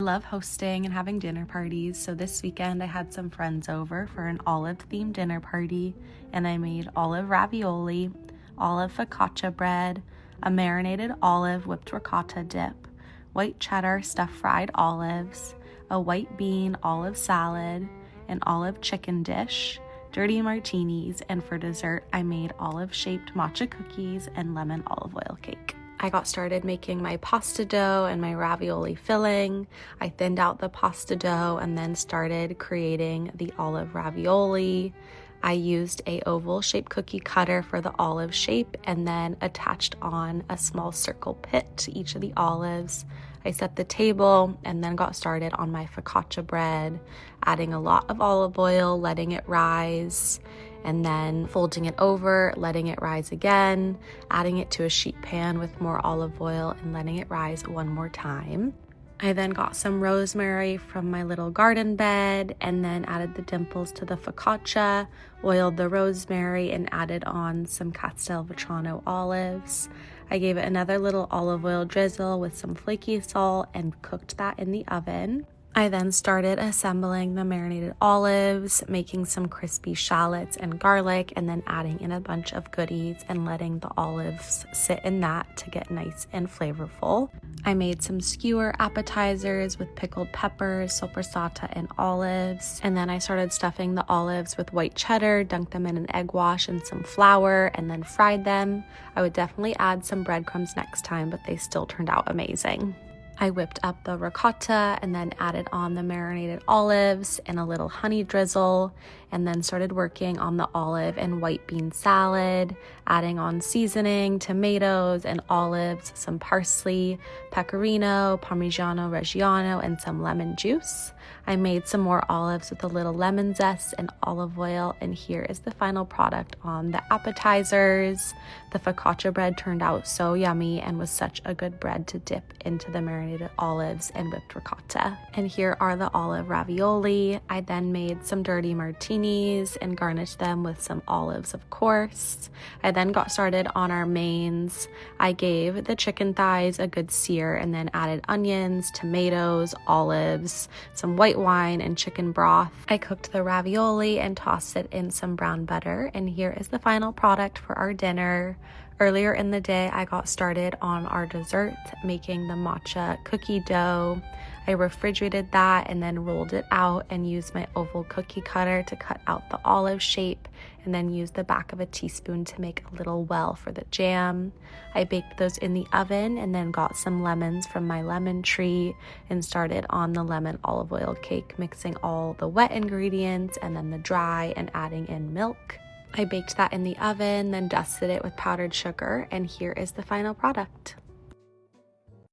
I love hosting and having dinner parties, so this weekend I had some friends over for an olive-themed dinner party, and I made olive ravioli, olive focaccia bread, a marinated olive whipped ricotta dip, white cheddar stuffed fried olives, a white bean olive salad, an olive chicken dish, dirty martinis, and for dessert I made olive-shaped matcha cookies and lemon olive oil cake. I got started making my pasta dough and my ravioli filling. I thinned out the pasta dough and then started creating the olive ravioli. I used a oval shaped cookie cutter for the olive shape and then attached on a small circle pit to each of the olives. I set the table and then got started on my focaccia bread, adding a lot of olive oil, letting it rise, and then folding it over, letting it rise again, adding it to a sheet pan with more olive oil and letting it rise one more time. I then got some rosemary from my little garden bed and then added the dimples to the focaccia, oiled the rosemary, and added on some Castelvetrano olives. I gave it another little olive oil drizzle with some flaky salt and cooked that in the oven. I then started assembling the marinated olives, making some crispy shallots and garlic, and then adding in a bunch of goodies and letting the olives sit in that to get nice and flavorful. I made some skewer appetizers with pickled peppers, soppressata, and olives. And then I started stuffing the olives with white cheddar, dunked them in an egg wash and some flour, and then fried them. I would definitely add some breadcrumbs next time, but they still turned out amazing. I whipped up the ricotta and then added on the marinated olives and a little honey drizzle, and then started working on the olive and white bean salad, adding on seasoning, tomatoes and olives, some parsley, pecorino, parmigiano reggiano, and some lemon juice. I made some more olives with a little lemon zest and olive oil, and here is the final product on the appetizers. The focaccia bread turned out so yummy and was such a good bread to dip into the marinated olives and whipped ricotta. And here are the olive ravioli. I then made some dirty martinis and garnished them with some olives, of course. I then got started on our mains. I gave the chicken thighs a good sear and then added onions, tomatoes, olives, some white wine, and chicken broth. I cooked the ravioli and tossed it in some brown butter, and here is the final product for our dinner. Earlier in the day, I got started on our dessert, making the matcha cookie dough. I refrigerated that and then rolled it out and used my oval cookie cutter to cut out the olive shape, and then used the back of a teaspoon to make a little well for the jam. I baked those in the oven and then got some lemons from my lemon tree and started on the lemon olive oil cake, mixing all the wet ingredients and then the dry and adding in milk. I baked that in the oven, then dusted it with powdered sugar, and here is the final product.